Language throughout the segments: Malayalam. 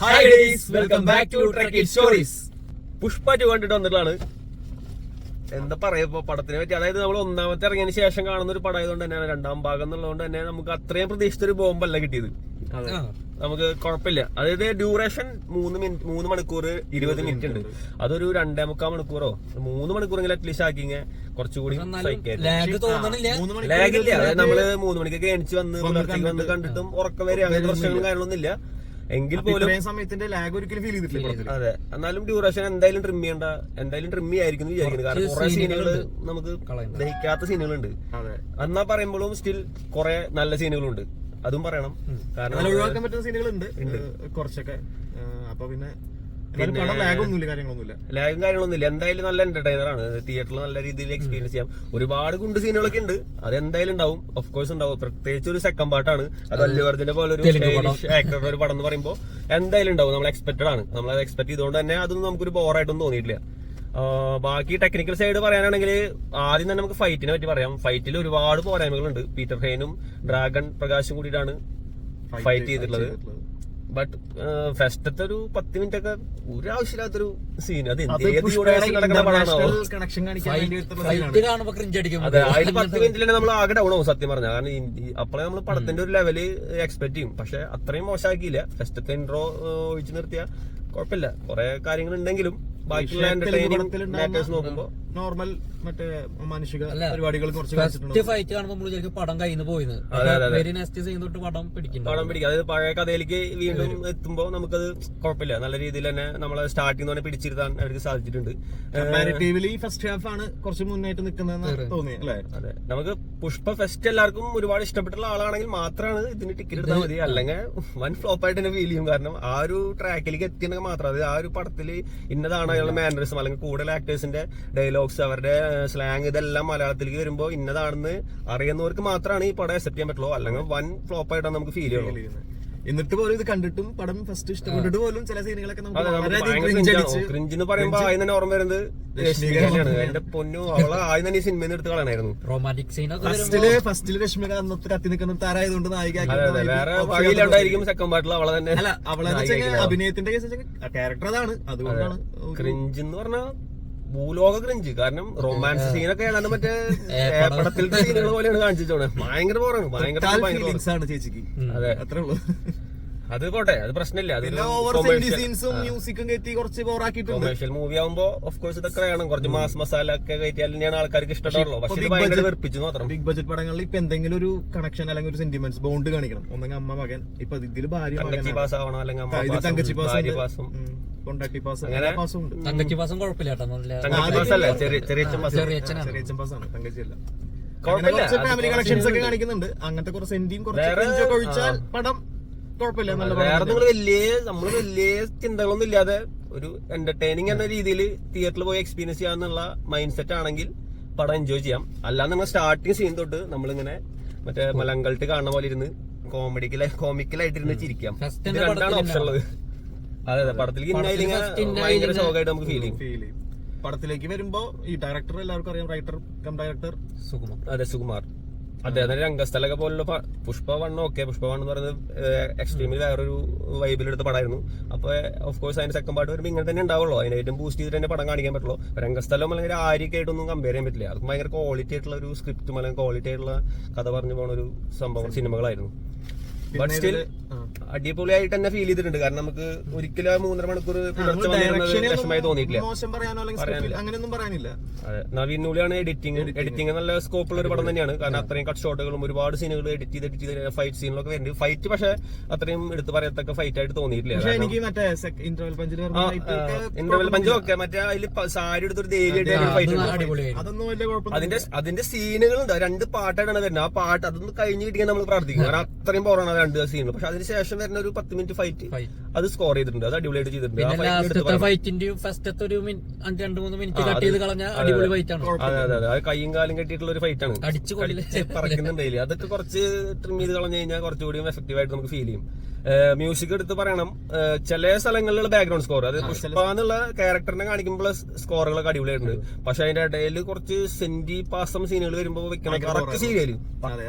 Hi guys, welcome back to trek it stories. Pushpa 2 കണ്ടിട്ട് വന്നിട്ടാണ്. എന്താ പറയാ ഇപ്പൊ പടത്തിനെ പറ്റി, അതായത് നമ്മൾ ഒന്നാമത്തെ ഇറങ്ങിയതിന് ശേഷം കാണുന്ന ഒരു പടം ആയതുകൊണ്ട് തന്നെയാണ്, രണ്ടാം ഭാഗം എന്നുള്ളതുകൊണ്ട് തന്നെ നമുക്ക് അത്രയും പ്രതീക്ഷിച്ചൊരു ബോംബല്ല കിട്ടിയത്. നമുക്ക് കുഴപ്പമില്ല. അതായത് ഡ്യൂറേഷൻ 3 മണിക്കൂർ 20 മിനിറ്റ് ഉണ്ട്. അതൊരു 2.25 മണിക്കൂറോ 3 മണിക്കൂറെങ്കിലും അറ്റ്ലീസ്റ്റ് ആക്കിങ്ങ കുറച്ചുകൂടി ലാഗില്ല. അതായത് നമ്മള് 3 മണിക്കൊക്കെ എണിച്ച് വന്ന് കണ്ടിട്ടും ഉറക്കം വരെ അങ്ങനത്തെ പ്രശ്നങ്ങളും കാര്യങ്ങളൊന്നും ഇല്ല. എങ്കിൽ പോലും സമയത്തിന്റെ ലാഗ് ഒരിക്കലും ഫീൽ ചെയ്തിട്ടില്ല. അതെ, എന്നാലും ഡ്യൂറേഷൻ എന്തായാലും ട്രിം വിചാരിക്കുന്നു. കാരണം കുറെ സീനുകൾ നമുക്ക് ദഹിക്കാത്ത സീനുകളുണ്ട്. എന്നാ പറയുമ്പോഴും സ്റ്റിൽ കുറെ നല്ല സീനുകളുണ്ട്, അതും പറയണം. കാരണം ഒഴിവാക്കാൻ പറ്റുന്ന സീനുകളുണ്ട് കുറച്ചൊക്കെ. അപ്പൊ പിന്നെ ലാഗും കാര്യങ്ങളൊന്നുമില്ല. എന്തായാലും നല്ല എന്റർടൈനർ ആണ്. തിയേറ്ററിൽ നല്ല രീതിയിൽ എക്സ്പീരിയൻസ് ചെയ്യാം. ഒരുപാട് ഗുണ്ട് സീനുകളൊക്കെ ഉണ്ട്, അത് എന്തായാലും ഉണ്ടാവും, ഓഫ് കോഴ്സ് ഉണ്ടാവും. പ്രത്യേകിച്ച് ഒരു സെക്കൻഡ് പാർട്ടാണ്. അത് അല്ലു അർജുനെ പോലെ ഒരു ആക്ടറുടെ ഒരു പടം എന്ന് പറയുമ്പോൾ എന്തായാലും ഉണ്ടാവും. നമ്മൾ എക്സ്പെക്ടഡ് ആണ്. നമ്മൾ അത് എക്സ്പെക്ട് ചെയ്തുകൊണ്ട് തന്നെ അതൊന്നും നമുക്കൊരു ബോറായിട്ടൊന്നും തോന്നിയിട്ടില്ല. ബാക്കി ടെക്നിക്കൽ സൈഡ് പറയാനാണെങ്കിൽ ആദ്യം തന്നെ നമുക്ക് ഫൈറ്റിനെ പറ്റി പറയാം. ഫൈറ്റിൽ ഒരുപാട് പോരായ്മകളുണ്ട്. പീറ്റർ ഹെയ്നും ഡ്രാഗൺ പ്രകാശും കൂടിയിട്ടാണ് ഫൈറ്റ് ചെയ്തിട്ടുള്ളത്. ബട്ട് ഫസ്റ്റത്തെ ഒരു 10 മിനിറ്റ് ഒക്കെ ഒരു ആവശ്യമില്ലാത്തൊരു സീൻ. അത് നടക്കുന്ന പടമാണോ? അതെ, അതിൽ 10 മിനിറ്റിൽ തന്നെ നമ്മൾ ആകെ ഡൗൺ ആവും സത്യം പറഞ്ഞാൽ. കാരണം അപ്പോഴേ നമ്മൾ പടത്തിന്റെ ഒരു ലെവല് എക്സ്പെക്ട് ചെയ്യും. പക്ഷെ അത്രയും മോശമാക്കിയില്ല. ഫസ്റ്റത്തെ ഇൻട്രോ ഒഴിച്ചു നിർത്തിയ കുഴപ്പമില്ല. കുറെ കാര്യങ്ങൾ ഉണ്ടെങ്കിലും ബാക്കിയുള്ള എന്റർടൈനിങ് മാറ്റേഴ്സ് നോക്കുമ്പോ നോർമൽ മറ്റേ മാനുഷിക പരിപാടികൾ ഫൈറ്റ് കാണുമ്പോൾ പടം കയ്യിൽ നിന്ന് പോയത് പടം പിടിക്കും. അതായത് പഴയ കഥയിലേക്ക് വീണ്ടും എത്തുമ്പോ നമുക്കത് കുഴപ്പമില്ല. നല്ല രീതിയിൽ തന്നെ നമ്മളെ സ്റ്റാർട്ടിംഗ് തന്നെ പിടിച്ചിരുത്താൻ അവർക്ക് സാധിച്ചിട്ടുണ്ട്. ഫസ്റ്റ് ഹാഫ് ആണ് കുറച്ച് മുന്നായിട്ട് നിൽക്കുന്നതെന്ന് തോന്നി അല്ലേ? അതെ, നമുക്ക് പുഷ്പ ഫെസ്റ്റ് എല്ലാവർക്കും ഒരുപാട് ഇഷ്ടപ്പെട്ടുള്ള ആളാണെങ്കിൽ മാത്രമാണ് ഇതിന് ടിക്കറ്റ് എടുത്താൽ മതി. അല്ലെങ്കിൽ വൻ ഫ്ലോപ്പ് ആയിട്ട് തന്നെ ഫീൽ ചെയ്യും. കാരണം ആ ഒരു ട്രാക്കിലേക്ക് എത്തിയെങ്കിൽ മാത്രം, അതായത് ആ ഒരു പടത്തിൽ ഇന്നതാണ് അയാളുടെ മാനറിസം അല്ലെങ്കിൽ കൂടുതൽ ആക്ടേഴ്സിന്റെ ഡയലോഗ്സ്, അവരുടെ സ്ലാങ്, ഇതെല്ലാം മലയാളത്തിലേക്ക് വരുമ്പോൾ ഇന്നതാണെന്ന് അറിയുന്നവർക്ക് മാത്രമാണ് ഈ പടം അക്സെപ്റ്റ് ചെയ്യാൻ പറ്റുള്ളൂ. അല്ലെങ്കിൽ വൻ ഫ്ലോപ്പ് ആയിട്ടാണ് നമുക്ക് ഫീൽ ചെയ്യുള്ളൂ. എന്നിട്ട് പോലും ഇത് കണ്ടിട്ടും പടം ഫസ്റ്റ് ഇഷ്ടപ്പെട്ടിട്ട് പോലും ചില സീനുകളൊക്കെ ക്രിഞ്ച് പറയുമ്പോ ആദ്യം തന്നെ ഓർമ്മ വരുന്നത് രശ്മികയാണ്. എന്റെ പൊന്നു, അവളെ ആദ്യം തന്നെ ഈ സിനിമയിൽ എടുത്ത് കളയണായിരുന്നു. റൊമാന്റിക് സീൻ ഫസ്റ്റില് രശ്മിക അന്നത്തെ കത്തി നിൽക്കുന്ന താരായതുകൊണ്ട് നായിക. വേറെ വകയിലുണ്ടായിരിക്കും സെക്കൻഡ് പാർട്ടിൽ അവളെ തന്നെ. അല്ല, അവളെ അഭിനയത്തിന്റെ ക്യാരക്ടർ അതാണ്. അതുകൊണ്ടാണ് ക്രിഞ്ച് എന്ന് പറഞ്ഞാൽ ഭൂലോക ക്രിഞ്ച്. കാരണം റൊമാൻസ് സീനൊക്കെ ഏതാണ്ട് മറ്റേ പടത്തിലത്തെ സീനുകൾ പോലെയാണ് കാണിച്ചോണേ. ഭയങ്കര ബോറാണ്, ഭയങ്കര ചേച്ചിക്ക്. അതെ, അത്രേ ഉള്ളൂ. അത് പോട്ടെ, അത് പ്രശ്നമില്ല. കൊമേഴ്ഷ്യൽ മൂവി ആവുമ്പോ ഓഫ് കോഴ്സ് ഇതൊക്കെ വേണം. കുറച്ച് മാസ് മസാല ഒക്കെ കയറ്റിയാൽ തന്നെയാണ് ആൾക്കാർക്ക് ഇഷ്ടപ്പെടുള്ളൂ. പക്ഷെ ഇത് ഭയങ്കര വെറുപ്പിച്ചു മാത്രം. ബിഗ് ബഡ്ജറ്റ് പടങ്ങളിൽ ഇപ്പൊ എന്തെങ്കിലും ഒരു കണക്ഷൻ അല്ലെങ്കിൽ ഒരു സെന്റിമെന്റ്സ് ബോണ്ട് കാണിക്കണം. ഒന്നെങ്കിൽ അമ്മ മകൻ, ഇപ്പൊ ഇതില് ഭാര്യ പാസ് ആവണം, അല്ലെങ്കിൽ തങ്കച്ചി പാസം ചെറിയ ഫാമിലി കളക്ഷൻസ് ഒക്കെ കാണിക്കുന്നുണ്ട്. അങ്ങനത്തെ കുറച്ച് സെന്റിയും കുറച്ച് ഒഴിച്ചാൽ പടം കുഴപ്പമില്ല. വേറെ നമ്മള് വലിയ ചിന്തകളൊന്നും ഇല്ലാതെ ഒരു എന്റർടൈനിങ് എന്ന രീതിയിൽ തിയേറ്ററിൽ പോയി എക്സ്പീരിയൻസ് ചെയ്യാന്നുള്ള മൈൻഡ് സെറ്റ് ആണെങ്കിൽ പടം എൻജോയ് ചെയ്യാം. അല്ലാതെ നമ്മൾ സ്റ്റാർട്ടിങ് സീൻ തൊട്ട് നമ്മളിങ്ങനെ മറ്റേ മലങ്കൾട്ട് കാണുന്ന പോലെ ഇരുന്ന് കോമിക്കലായിട്ട് ഇരുന്ന് ചിരിക്കാം. ഇത് രണ്ടാണ് ഓപ്ഷൻ ഉള്ളത്. അതെ, പടത്തിലേക്ക് ഭയങ്കര ശോകമായിട്ട് നമുക്ക് ഫീൽ ചെയ്യും. പടത്തിലേക്ക് വരുമ്പോ ഈ ഡയറക്ടർ എല്ലാവർക്കും അറിയാം, റൈറ്റർ കം ഡയറക്ടർ സുകുമാർ. അതെ, സുകുമാർ. അദ്ദേഹത്തിന്റെ രംഗസ്ഥലൊക്കെ പോലുള്ള പുഷ്പ 1 പുഷ്പ 1 എന്ന് പറയുന്നത് എക്സ്ട്രീമിൽ വേറൊരു വൈബിലെടുത്ത പടമായിരുന്നു. അപ്പൊ ഓഫ് കോഴ്സ് അതിന്റെ സെക്കൻഡ് പാർട്ട് വരുമ്പോൾ ഇങ്ങനെ തന്നെ ഉണ്ടാവുള്ളൂ. അതിന് ഏറ്റവും ബൂസ്റ്റ് ചെയ്തിട്ട് തന്നെ പടം കാണിക്കാൻ പറ്റുള്ളൂ. രംഗസ്ഥലം അല്ലെങ്കിൽ ആര്യയൊക്കെ ആയിട്ടൊന്നും കമ്പയർ ചെയ്യാൻ പറ്റില്ല. അത് ഭയങ്കര ക്വാളിറ്റി ആയിട്ടുള്ള ഒരു സ്ക്രിപ്റ്റും അല്ലെങ്കിൽ ക്വാളിറ്റി ആയിട്ടുള്ള കഥ പറഞ്ഞു പോണ ഒരു സംഭവം സിനിമകളായിരുന്നു. ബട്ട് സ്റ്റിൽ അടിപൊളിയായിട്ട് തന്നെ ഫീൽ ചെയ്തിട്ടുണ്ട്. കാരണം നമുക്ക് ഒരിക്കലും 3.5 മണിക്കൂർ വിഷമമായി തോന്നിയിട്ടില്ല. അങ്ങനെയൊന്നും പറയാനില്ല. അതെ, നവീൻ നൂലിയാണ് എഡിറ്റിംഗ് നല്ല സ്കോപ്പുള്ള ഒരു പടം തന്നെയാണ്. കാരണം അത്രയും കട്ട് ഷോട്ടുകളും ഒരുപാട് സീനുകൾ എഡിറ്റ് ചെയ്ത് ഫൈറ്റ് സീനുകളൊക്കെ വരുന്നുണ്ട്. ഫൈറ്റ് പക്ഷെ അത്രയും എടുത്ത് പറയത്തക്ക ഫൈറ്റ് ആയിട്ട് തോന്നിയിട്ടില്ല. ഇന്റർവെൽ പഞ്ചും ഒക്കെ മറ്റേ അതിൽ സാരി എടുത്തൊരു ദേവിയായിട്ട് ഫൈറ്റ്. അതിന്റെ സീനുകളുണ്ട്. 2 പാട്ടായിട്ടാണ് വരുന്നത്. ആ പാട്ട് അതൊന്ന് കഴിഞ്ഞ് കിട്ടിയാൽ നമ്മൾ പ്രാർത്ഥിക്കും. കാരണം അത്രയും പോറാണ് 2 സീനുകൾ. പക്ഷെ അതിനുശേഷം വരുന്ന ഒരു 10 മിനിറ്റ് ഫൈറ്റ് അത് സ്കോർ ചെയ്തിട്ടുണ്ട്. അത് അടിപൊളിയായിട്ട് ചെയ്തിട്ടുണ്ട്. അത് കൈയും കാലും കെട്ടിയിട്ടുള്ള ഒരു ഫൈറ്റ് ആണ്. പറക്കുന്നുണ്ടെങ്കിൽ അതൊക്കെ കുറച്ച് ട്രിം ചെയ്ത് കളഞ്ഞു കഴിഞ്ഞാൽ കുറച്ചുകൂടി എഫക്റ്റീവ് ആയിട്ട് നമുക്ക് ഫീൽ ചെയ്യും. മ്യൂസിക് എടുത്ത് പറയണം. ചില സ്ഥലങ്ങളിലുള്ള ബാക്ക്ഗ്രൗണ്ട് സ്കോർ, അത് പുഷ്പ എന്നുള്ള ക്യാരക്ടറിനെ കാണിക്കുമ്പോൾ സ്കോറുകളൊക്കെ അടിപൊളിയായിട്ടുണ്ട്. പക്ഷെ അതിന്റെ ഇടയിൽ കുറച്ച് സെന്റി പാസം സീനുകൾ വരുമ്പോ വെക്കണം. കറക്റ്റ് സീരിയല്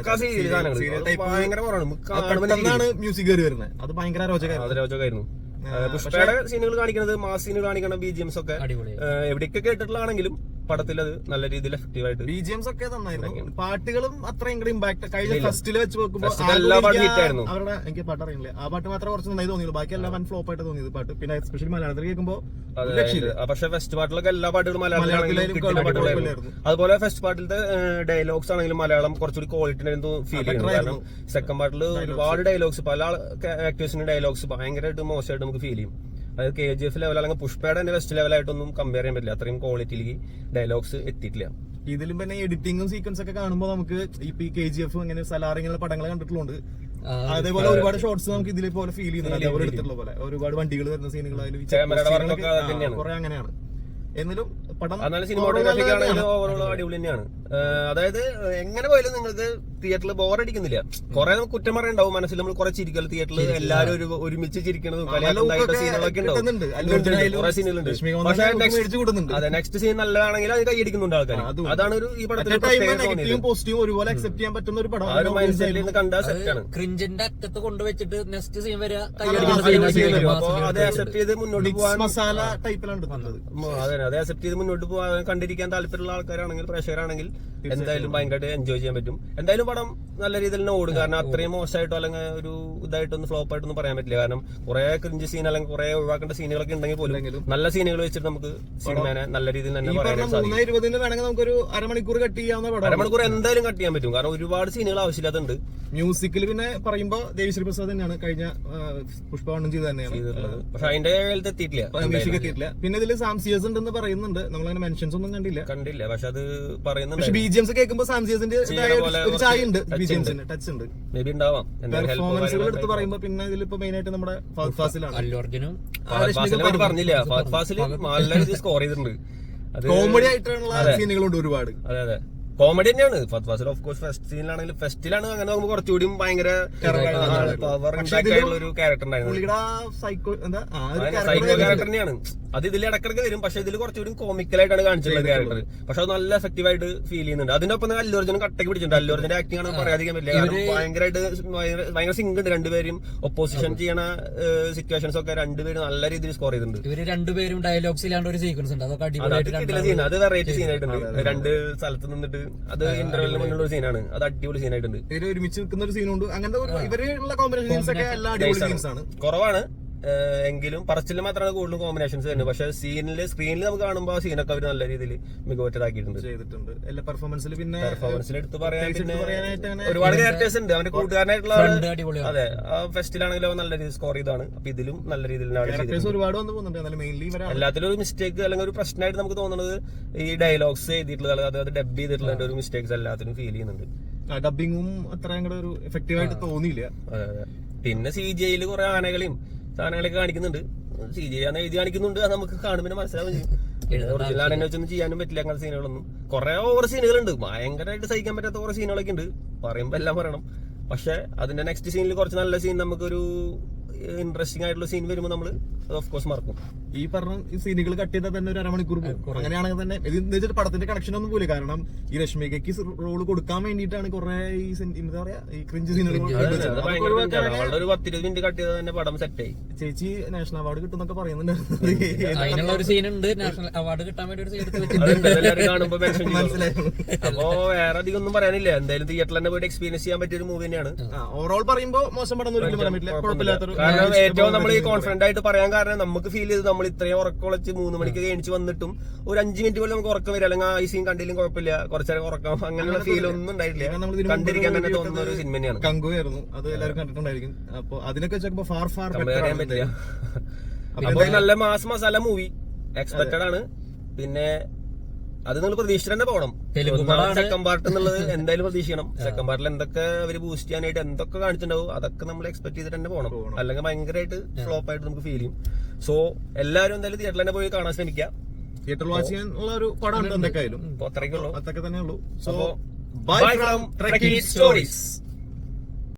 സാധനങ്ങൾ ഭയങ്കര കുറവാണ്. മ്യൂസിക് വരുന്നത് അത് ഭയങ്കര അരോചകമായിരുന്നു. പുഷ്പയുടെ സീനുകൾ കാണിക്കുന്നത്, മാസ് സീനുകൾ കാണിക്കുന്ന BGMs ഒക്കെ അടിപൊളി. എവിടെയൊക്കെ കേട്ടിട്ടുള്ളതാണെങ്കിലും പടത്തിൽ അത് നല്ല രീതിയിൽ എഫക്റ്റീവായിട്ട് BGMs ഒക്കെ നന്നായിരുന്നു. പാട്ടുകളും അത്രയും കൂടി ഇമ്പാക്ട് കഴിഞ്ഞ ഫസ്റ്റിൽ വെച്ച് നോക്കുമ്പോൾ എല്ലാ പാട്ടും ഹിറ്റ് ആയിരുന്നു. അവരുടെ എനിക്ക് പാട്ട് അറിയില്ല, ആ പാട്ട് മാത്രമേ കുറച്ച് നന്നായി തോന്നിയുള്ളൂ. ബാക്കി എല്ലാം വൻ ഫ്ലോപ്പ് ആയിട്ട് തോന്നിയത് പാട്ട്. പിന്നെ എസ്പെഷ്യലി മലയാളത്തിൽ കേൾക്കുമ്പോൾ പക്ഷെ ഫസ്റ്റ് പാട്ടിലൊക്കെ എല്ലാ പാട്ടുകളും മലയാളത്തിലാണെങ്കിലും കിട്ടുന്ന പാട്ടുകളായിരുന്നു. അതുപോലെ ഫസ്റ്റ് പാട്ടിലത്തെ ഡയലോഗ്സ് ആണെങ്കിലും മലയാളം കുറച്ചുകൂടി ക്വാളിറ്റി ഫീൽ ചെയ്യുന്നു. കാരണം സെക്കൻഡ് പാട്ടിൽ ഒരുപാട് ഡയലോഗ്സ്, പല ആക്ടേഴ്സിന്റെ ഡയലോഗ്സ് ഭയങ്കരമായിട്ട് മോശമായിട്ട് നമുക്ക് ഫീൽ ചെയ്യും. അതായത് KGF ലെവൽ അല്ലെങ്കിൽ പുഷ്പയുടെ തന്നെ ബെസ്റ്റ് ലെവലായിട്ടൊന്നും കമ്പയർ ചെയ്യാൻ പറ്റില്ല. അത്രയും ക്വാളിറ്റിയിലേക്ക് ഡയലോഗ്സ് എത്തിയിട്ടില്ല. ഇതിലും പിന്നെ എഡിറ്റിംഗും സീക്വൻസ് ഒക്കെ കാണുമ്പോൾ നമുക്ക് ഇപ്പൊ ഈ KGF അങ്ങനെ സലാർ ഇങ്ങനെയുള്ള പടങ്ങൾ കണ്ടിട്ടുള്ളതുണ്ട്. അതേപോലെ ഒരുപാട് ഷോർട്സ് നമുക്ക് ഇതിലെ പോലെ ഫീൽ ചെയ്യുന്നുണ്ട്. അതേപോലെ എടുത്തിട്ടുള്ള പോലെ ഒരുപാട് വണ്ടികൾ വരുന്ന സീനുകളായാലും കുറെ അങ്ങനെയാണ്. എന്നാലും പടം സിനിമാറ്റോഗ്രാഫിക് ആണെങ്കിലും ഓവറോൾ അടിപൊളി തന്നെയാണ്. അതായത് എങ്ങനെ പോയാലും നിങ്ങൾക്ക് തിയേറ്ററിൽ ബോറടിക്കുന്നില്ല. കുറെ നമുക്ക് കുറ്റം പറയുണ്ടാവും മനസ്സിൽ, നമ്മൾ കുറെ ചിരിക്കൽ തിയേറ്ററിൽ എല്ലാവരും ഒരുമിച്ച് ചിരിക്കണതും സീനുകളൊക്കെ ഉണ്ടാവും, കുറെ സീനുകളുണ്ട്. പക്ഷേ അതെ നെക്സ്റ്റ് സീൻ നല്ലതാണെങ്കിൽ അത് കൈയടിക്കുന്നുണ്ട് ആൾക്കാർ. അതാണ് ഒരു ഈ പടത്തിൽ പോസിറ്റീവ് ഒരുപോലെ അക്സെപ്റ്റ് ചെയ്യാൻ പറ്റുന്ന ഒരു പടം. ആ ഒരു മൈൻഡ് സെറ്റിൽ നിന്ന് കണ്ടാൽ സെറ്റാണ്. ക്രിഞ്ചിന്റെ അറ്റത്ത് കൊണ്ടുവച്ചിട്ട് നെക്സ്റ്റ് സീൻ വരെ അപ്പൊ അത് അക്സെപ്റ്റ് ചെയ്ത് മുന്നോട്ട് പോകാൻ മസാല ടൈപ്പിലാണ് വന്നത്. അതെ അക്സെപ്റ്റ് ചെയ്ത് മുന്നോട്ട് പോകാൻ കണ്ടിരിക്കാൻ താല്പര്യമുള്ള ആൾക്കാരാണെങ്കിൽ, പ്രേക്ഷകരാണെങ്കിൽ എന്തായാലും ഭയങ്കരമായിട്ട് എൻജോയ് ചെയ്യാൻ പറ്റും. എന്തായാലും പടം നല്ല രീതിയിൽ തന്നെ ഓടും. കാരണം അത്രയും മോശമായിട്ടോ അല്ലെങ്കിൽ ഒരു ഇതായിട്ടൊന്നും ഫ്ലോപ്പ് ആയിട്ടൊന്നും പറയാൻ പറ്റില്ല. കാരണം കുറെ ക്രിഞ്ച് സീൻ അല്ലെങ്കിൽ കുറെ ഒഴിവാക്കേണ്ട സീനുകളൊക്കെ ഉണ്ടെങ്കിൽ പോലും നല്ല സീനുകൾ വെച്ചിട്ട് നമുക്ക് സിനിമേനെ നല്ല രീതിയിൽ തന്നെ പറയാൻ സാധിക്കും. 3:20 വേണമെങ്കിൽ നമുക്കൊരു അരമണിക്കൂർ കട്ട് ചെയ്യാവുന്ന പടം. അരമണിക്കൂർ എന്തായാലും കട്ട് ചെയ്യാൻ പറ്റും. കാരണം ഒരുപാട് സീനുകൾ ആവശ്യമില്ലാത്തുണ്ട്. മ്യൂസിക്കിൽ പിന്നെ പറയുമ്പോൾ ദേവിശ്രീ പ്രസാദ് തന്നെയാണ് കഴിഞ്ഞ പുഷ്പവണ്ണം ചെയ്ത് തന്നെയാണ്. പക്ഷെ അതിന്റെ കാലത്ത് എത്തിയിട്ടില്ല, മ്യൂസിക് എത്തിയിട്ടില്ല. പിന്നെ ഇതിൽ സാംസിയേഴ്സ് ഉണ്ടെന്ന് പറയുന്നുണ്ട്, നമ്മളങ്ങനെ മെൻഷൻസ് ഒന്നും കണ്ടില്ല. പക്ഷെ അത് പറയുന്നുണ്ട്. BGMs കേൾക്കുമ്പോൾ സാംസിയേഴ്സിന്റെ ഒരു ചായ ഉണ്ട്, BGMസിന് ടച്ച് ഉണ്ട്. മേബി ഉണ്ടാവാം. പെർഫോമൻസുകൾ എടുത്ത് പറയുമ്പോൾ പിന്നെ ഇതിലിപ്പോ മെയിൻ ആയിട്ട് നമ്മുടെ ഫഹദ് ഫാസിലാണ്. പറഞ്ഞില്ല, ഫഹദ് ഫാസിൽ നല്ല സ്കോർ ചെയ്തിട്ടുണ്ട്. കോമഡി ആയിട്ടുള്ള സീനുകളുണ്ട് ഒരുപാട്. അതെ കോമഡി തന്നെയാണ് ഫഹദ് ഫാസിൽ. ഓഫ് കോഴ്സ് ഫസ്റ്റിലാണെങ്കിലും ഫസ്റ്റിലാണ് അങ്ങനെ നോക്കുമ്പോൾ കുറച്ചുകൂടി ഭയങ്കര പവർ ഇമ്പാക്ട് ആയിട്ടുള്ള ഒരു ക്യാരക്ടർ ഉണ്ടായിരുന്നു. സൈക്കോ ക്യാരക്ടർ തന്നെയാണ്. അത് ഇതിൽ ഇടക്കിടക്ക് വരും, പക്ഷെ ഇതിൽ കുറച്ചുകൂടി കോമിക്കലായിട്ടാണ് കാണിച്ചിട്ടുള്ള ക്യാരക്ടർ. പക്ഷെ അത് നല്ല എഫക്റ്റീവ് ആയിട്ട് ഫീൽ ചെയ്യുന്നുണ്ട്. അതിനൊപ്പം അല്ലു അർജുനും കട്ടയ്ക്ക് പിടിച്ചിട്ടുണ്ട്. അല്ലു അർജുന്റെ ആക്ടിംഗ് ആണ് പറയാതിരിക്കാൻ പറ്റില്ല. ഭയങ്കരമായിട്ട് ഭയങ്കര സിങ്ക് ഉണ്ട്. രണ്ടുപേരും ഒപ്പോസിഷൻ ചെയ്യണ സിറ്റുവേഷൻസ് ഒക്കെ രണ്ടുപേരും നല്ല രീതിയിൽ സ്കോർ ചെയ്തിട്ടുണ്ട്. ഇവര് രണ്ടുപേരും ഡയലോഗ്സ് ഇല്ലാണ്ട് ഒരു സീക്വൻസ് ഉണ്ട്, അതൊക്കെ സീൻ. അത് വെറൈറ്റി സീനായിട്ടുണ്ട്. രണ്ട് സ്ഥലത്ത് നിന്നിട്ട് അത് ഇന്റർവെല്ലിന് മുന്നുള്ള ഒരു സീനാണ്. അത് അടിപൊളി സീനായിട്ടുണ്ട്. ഇവര് ഒരുമിച്ച് നിൽക്കുന്ന ഒരു സീനുണ്ട്. അങ്ങനത്തെ ഇവരുള്ള കോമ്പിനേഷൻസ് ഒക്കെ എല്ലാ അടിപൊളി സീൻസാണ്. കുറവാണ് എങ്കിലും പറച്ചിൽ മാത്രമാണ് കൂടുതലും കോമ്പിനേഷൻസ് തന്നെ. പക്ഷെ സ്ക്രീനിൽ നമുക്ക് കാണുമ്പോൾ ആ സീനൊക്കെ അവർ നല്ല രീതിയിൽ മികവറ്റതാക്കിയിട്ടുണ്ട്, ചെയ്തിട്ടുണ്ട്. എല്ലാ പെർഫോമൻസിൽ പിന്നെ പെർഫോമൻസിൽ എടുത്ത് പറയാൻ പിന്നെ ഒരുപാട് ക്യാരക്ടേഴ്സ് ഉണ്ട്. അവന്റെ കൂട്ടുകാരനായിട്ടുള്ള അതെ ആ ഫെസ്റ്റിലാണെങ്കിലും നല്ല രീതിയിൽ സ്കോർ ചെയ്താണ്. അപ്പൊ ഇതിലും നല്ല രീതിയിൽ ഒരുപാട് വന്നു പോകുന്നുണ്ട്. എല്ലാത്തിലും ഒരു മിസ്റ്റേക്ക് അല്ലെങ്കിൽ ഒരു പ്രശ്നമായിട്ട് നമുക്ക് തോന്നുന്നത് ഈ ഡയലോഗ്സ് എഴുതിയിട്ടുള്ള, അതായത് ഡബ് ചെയ്തിട്ടുള്ള ഒരു മിസ്റ്റേക്സ് എല്ലാത്തിനും ഫീൽ ചെയ്യുന്നുണ്ട്. ഡബിങ്ങും അത്ര ഒരു എഫക്റ്റീവ് ആയിട്ട് തോന്നിയില്ല. പിന്നെ CGI കുറെ ആനകളെയും സാധനങ്ങളൊക്കെ കാണിക്കുന്നുണ്ട്. CGI ആണ് എഴുതി കാണിക്കുന്നുണ്ട്. അത് നമുക്ക് കാണുമ്പോൾ മനസ്സിലാവും ചെയ്യും. ഒറിജിനൽ ആണെന്നെ വെച്ചൊന്നും ചെയ്യാനും പറ്റില്ല അങ്ങനത്തെ സീനുകളൊന്നും. കുറെ ഓവർ സീനുകളുണ്ട്, ഭയങ്കരമായിട്ട് സഹിക്കാൻ പറ്റാത്ത ഓവർ സീനുകളൊക്കെ ഉണ്ട്. പറയുമ്പോൾ എല്ലാം പറയണം. പക്ഷെ അതിന്റെ നെക്സ്റ്റ് സീനിൽ കുറച്ച് നല്ല സീൻ, നമുക്കൊരു ഇൻട്രസ്റ്റിംഗ് ആയിട്ടുള്ള സീൻ വരുമ്പോൾ നമ്മൾ ഓഫ് കോഴ്സ് മറക്കും. ഈ പറഞ്ഞ സീനുകൾ കട്ട് ചെയ്താൽ തന്നെ ഒരു അരമണിക്കൂർ പോകും. അങ്ങനെയാണെങ്കിൽ തന്നെ ഇത് പടത്തിന്റെ കണക്ഷൻ ഒന്നും പോലും. കാരണം ഈ രശ്മികയ്ക്ക് റോള് കൊടുക്കാൻ വേണ്ടിയിട്ടാണ് കുറെ ഈ എന്താ പറയാ ഈ ക്രിഞ്ച് സീനുകൾ. ഒരു 10-20 മിനിറ്റ് കട്ട് ചെയ്താൽ തന്നെ പടം സെറ്റായി. ചേച്ചി നാഷണൽ അവാർഡ് കിട്ടുന്നൊക്കെ പറയുന്നുണ്ട്. അതിനുള്ള ഒരു സീനുണ്ട്, നാഷണൽ അവാർഡ് കിട്ടാൻ വേണ്ടി ഒരു കാണുമ്പോൾ അപ്പോ വേറെ അധികം ഒന്നും പറയാനില്ല. എന്തായാലും തിയേറ്ററിൽ തന്നെ പോയിട്ട് എക്സ്പീരിയൻസ് ചെയ്യാൻ പറ്റിയ ഒരു മൂവി തന്നെയാണ്. ഓവറോൾ പറയുമ്പോൾ മോശം പടം പറയാൻ പറ്റില്ല, കുഴപ്പമില്ലാത്തൊരു. കാരണം ഏറ്റവും നമ്മൾ ഈ കോൺഫിഡന്റ് ആയിട്ട് പറയാൻ കാരണം നമുക്ക് ഫീൽ ചെയ്ത് നമ്മൾ ഇത്രയും ഉറക്കൊളച്ച് 3 മണിക്ക് എണിച്ച് വന്നിട്ടും ഒരു 5 മിനിറ്റ് പോലും നമുക്ക് ഉറക്കം വരും. അല്ലെങ്കിൽ ആ സീൻ കണ്ടില്ലെങ്കിൽ കുഴപ്പമില്ല, കുറച്ചേരം ഉറക്കം, അങ്ങനെയുള്ള ഫീൽ ഒന്നും ഉണ്ടായിട്ടില്ല. കണ്ടിരിക്കാൻ തന്നെ തോന്നുന്ന ഒരു സിനിമ തന്നെയാണ്. കങ്കുവായിരുന്നു, അത് എല്ലാവരും കണ്ടിട്ടുണ്ടായിരിക്കും. അപ്പൊ അതിനൊക്കെ വെച്ചപ്പോ ഫാർ പറയാൻ പറ്റില്ല. അപ്പൊ നല്ല മാസ് മസാല മൂവി എക്സ്പെക്ടഡ് ആണ്. പിന്നെ അത് നിങ്ങൾ പ്രതീക്ഷിച്ചിട്ട് തന്നെ പോകണം. സെക്കൻഡ് പാർട്ട് എന്നുള്ളത് എന്തായാലും പ്രതീക്ഷിക്കണം. സെക്കൻഡ് പാർട്ടിൽ എന്തൊക്കെ അവര് ബൂസ്റ്റ് ചെയ്യാനായിട്ട് എന്തൊക്കെ കാണിച്ചിട്ടുണ്ടാവും അതൊക്കെ നമ്മൾ എക്സ്പെക്ട് ചെയ്തിട്ട് തന്നെ പോകണം. അല്ലെങ്കിൽ ഭയങ്കരമായിട്ട് ഫ്ലോപ്പ് ആയിട്ട് നമുക്ക് ഫീൽ ചെയ്യും. സോ എല്ലാവരും എന്തായാലും തിയേറ്ററിൽ തന്നെ പോയി കാണാൻ ശ്രമിക്കാം. തിയേറ്ററിൽ വാച്ച് ചെയ്യാനുള്ള ഒരു പടം എന്തൊക്കെയായാലും അത്രയ്ക്കുള്ളൂ, അതൊക്കെ തന്നെ ഉള്ളൂ. So bye from trekky stories.